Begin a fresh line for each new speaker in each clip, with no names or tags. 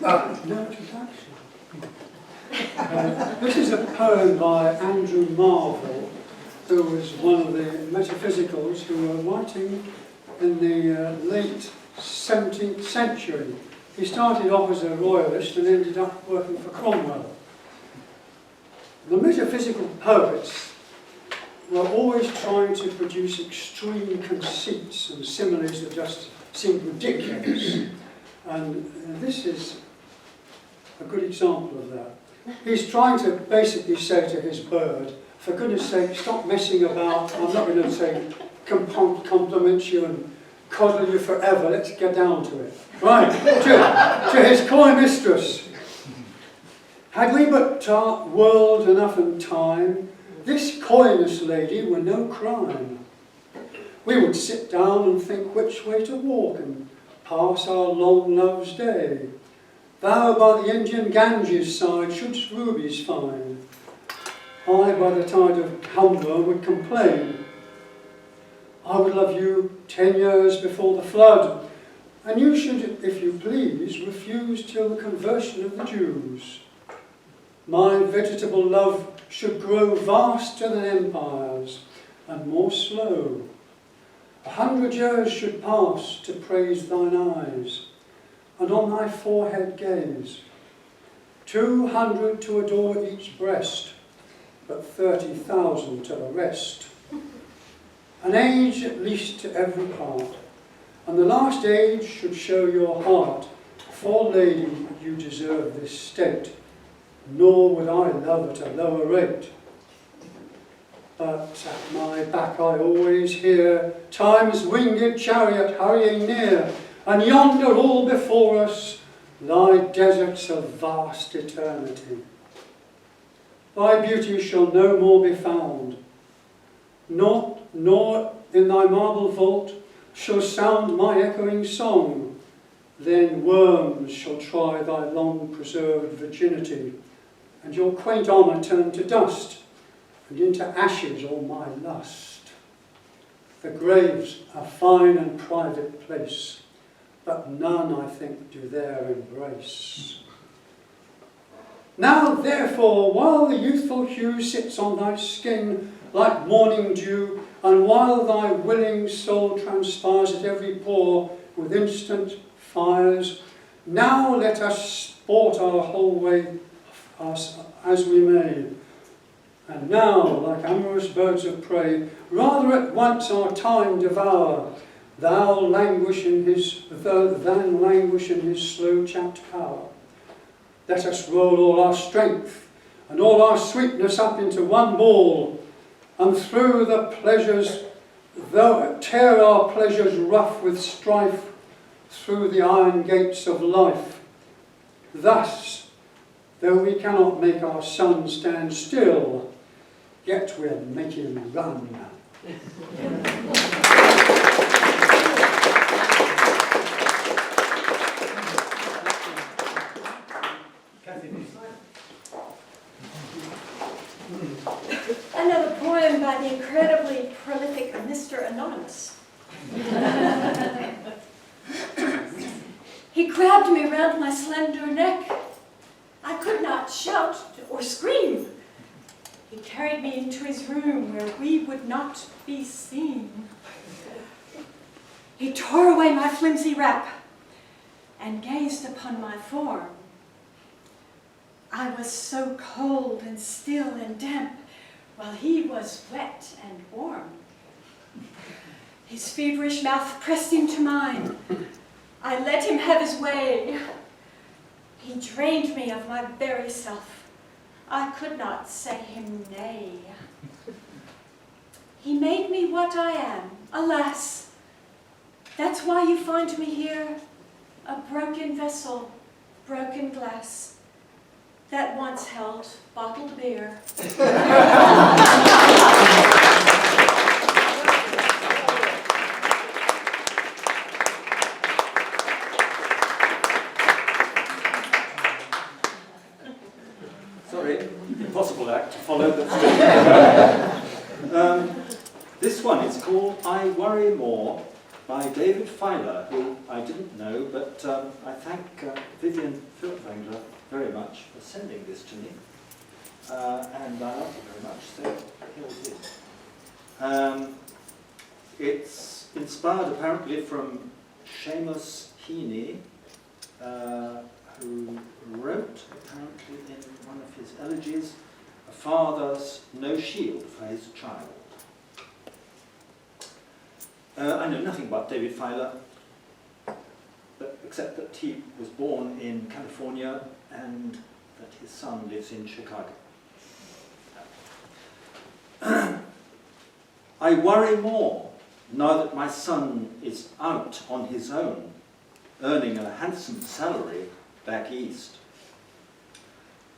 No introduction. This is a poem by Andrew Marvell, who was one of the metaphysicals who were writing in the late 17th century. He started off as a royalist and ended up working for Cromwell. The metaphysical poets were always trying to produce extreme conceits and similes that just seemed ridiculous. And this is a good example of that. He's trying to basically say to his bird, for goodness sake, stop messing about. I'm not going to say compliment you and coddle you forever. Let's get down to it. Right, to his coy mistress. Had we but world enough and time, this coyness, lady, were no crime. We would sit down and think which way to walk and pass our long love's day. Thou by the Indian Ganges side shouldst rubies find. I by the tide of Humber would complain. I would love you 10 years before the flood, and you should, if you please, refuse till the conversion of the Jews. My vegetable love should grow vaster than empires, and more slow. 100 years should pass to praise thine eyes, and on thy forehead gaze. 200 to adore each breast, but 30,000 to the rest. An age at least to every part, and the last age should show your heart. For, lady, you deserve this state, nor would I love at a lower rate. But at my back I always hear Time's winged chariot hurrying near, and yonder all before us lie deserts of vast eternity. Thy beauty shall no more be found, nor in thy marble vault shall sound my echoing song. Then worms shall try thy long-preserved virginity, and your quaint honour turn to dust, and into ashes all my lust. The grave's a fine and private place, but none, I think, do there embrace. Now, therefore, while the youthful hue sits on thy skin like morning dew, and while thy willing soul transpires at every pore with instant fires, now let us sport our whole way as we may. And now, like amorous birds of prey, rather at once our time devour, than languish in his slow-chapped power. Let us roll all our strength and all our sweetness up into one ball, and through the pleasures, tear our pleasures rough with strife through the iron gates of life. Thus, though we cannot make our sun stand still, yet we'll make him run.
Another poem by the incredibly prolific Mr. Anonymous. He grabbed me round my slender neck. I could not shout or scream. He carried me into his room where we would not be seen. He tore away my flimsy wrap and gazed upon my form. I was so cold and still and damp, while he was wet and warm. His feverish mouth pressed into mine. I let him have his way. He drained me of my very self. I could not say him nay. He made me what I am, alas. That's why you find me here, a broken vessel, broken glass, that once held bottled beer.
Sorry, impossible act to follow, but this one is called I Worry More by David Feiler, who I didn't know, but I thank Vivian Furtwängler very much for sending this to me. And I like it very much, so here it is. It's inspired apparently from Seamus Heaney, who wrote, apparently in one of his elegies, a father's no shield for his child. I know nothing about David Feiler, except that he was born in California and that his son lives in Chicago. I worry more now that my son is out on his own, earning a handsome salary back east.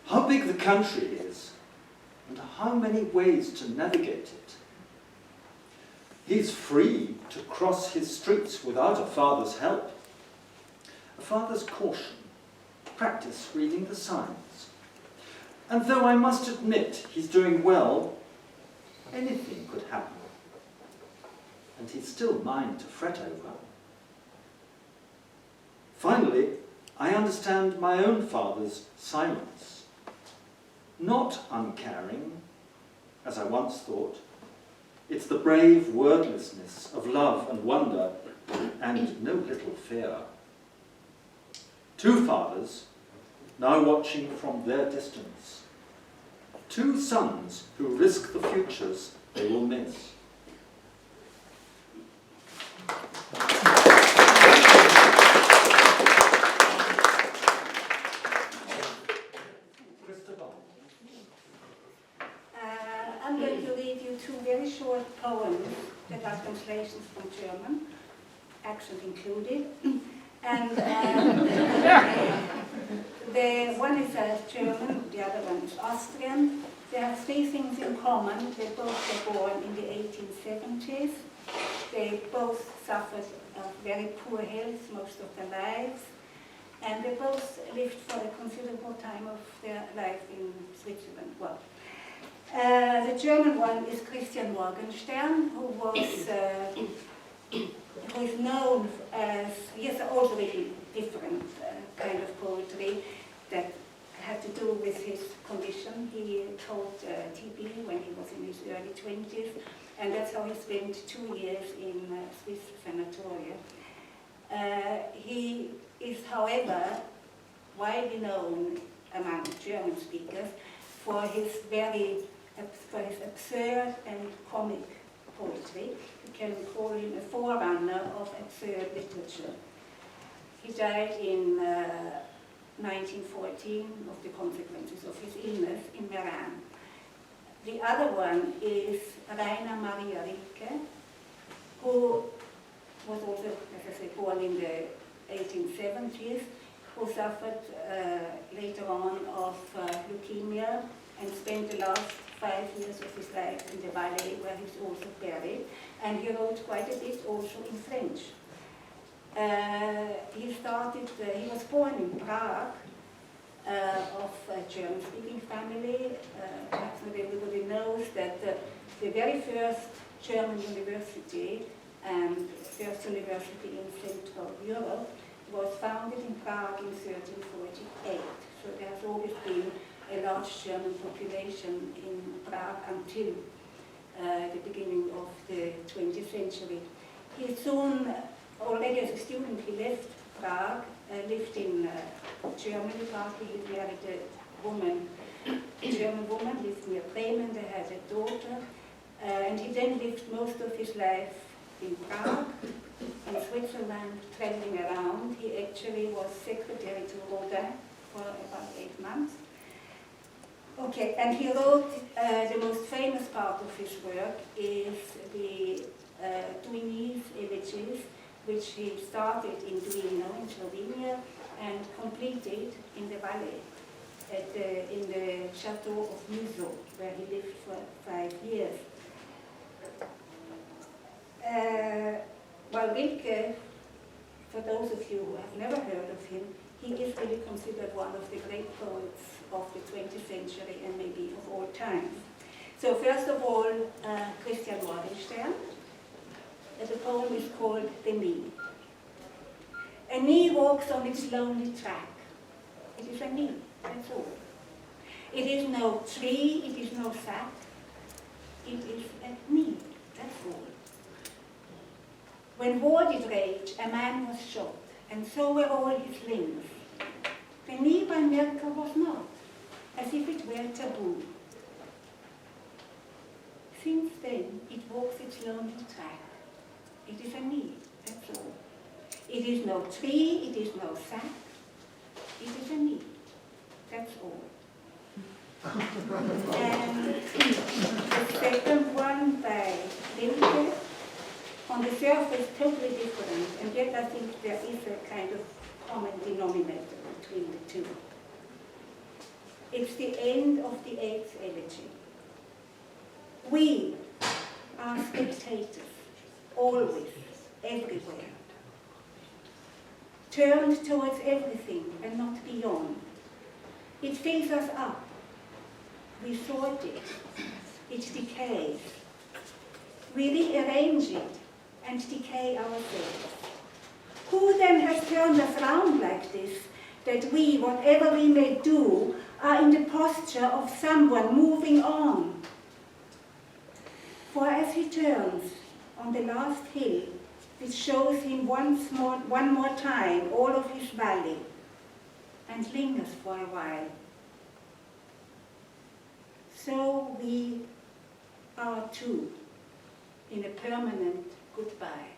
How big the country is, and how many ways to navigate it. He's free to cross his streets without a father's help. A father's caution, practice reading the signs. And though I must admit he's doing well, anything could happen. And he's still mine to fret over. Finally, I understand my own father's silence. Not uncaring, as I once thought. It's the brave wordlessness of love and wonder, and no little fear. Two fathers, now watching from their distance. Two sons who risk the futures they will miss.
I'm going to read you two very short poems that are translations from German, accent included. And the one is German, the other one is Austrian. They have three things in common. They both were born in the 1870s. They both suffered very poor health most of their lives. And they both lived for a considerable time of their life in Switzerland. Well, the German one is Christian Morgenstern, who is known as, he has also written different kind of poetry that had to do with his condition. He caught TB when he was in his early 20s, and that's how he spent 2 years in Swiss sanatoria. He is, however, widely known among German speakers for his absurd and comic poetry. You can call him a forerunner of absurd literature. He died in 1914 of the consequences of his illness in Meran. The other one is Rainer Maria Rilke, who was also, as I say, born in the 1870s, who suffered later on of leukemia and spent the last 5 years of his life in the Valais, where he's also buried. And he wrote quite a bit also in French. He was born in Prague, of a German-speaking family. Perhaps not everybody knows that the very first German university and first university in Central Europe was founded in Prague in 1348. So there has always been a large German population in Prague until the beginning of the 20th century. He soon, already as a student, he left Prague, lived in Germany partly. He married a German woman, lived near Bremen. They had a daughter. And he then lived most of his life in Prague, in Switzerland, traveling around. He actually was secretary to Rodin for about 8 months. Okay, and he wrote, the most famous part of his work is the Duinese elegies, which he started in Duino in Slovenia and completed in the Valais, in the chateau of Muzo, where he lived for 5 years. Well, Rilke, for those of you who have never heard of him, he is really considered one of the great poets of the 20th century and maybe of all time. So first of all, Christian Morgenstern. The poem is called The Knee. A knee walks on its lonely track. It is a knee, that's all. It is no tree, it is no sap. It is a knee, that's all. When war did rage, a man was shot, and so were all his limbs. The knee by miracle was not, as if it were taboo. Since then, it walks its lonely track. It is a knee, that's all. It is no tree, it is no sap. It is a knee, that's all. And the second one by Rilke, on the surface totally different, and yet I think there is a kind of common denominator between the two. It's the end of the 8th elegy. We are spectators, always, everywhere. Turned towards everything and not beyond. It fills us up. We sort it. It decays. We rearrange it and decay ourselves. Who then has turned us round like this, that we, whatever we may do, are in the posture of someone moving on? For as he turns on the last hill, it shows him one more time all of his valley, and lingers for a while. So we are too in a permanent goodbye.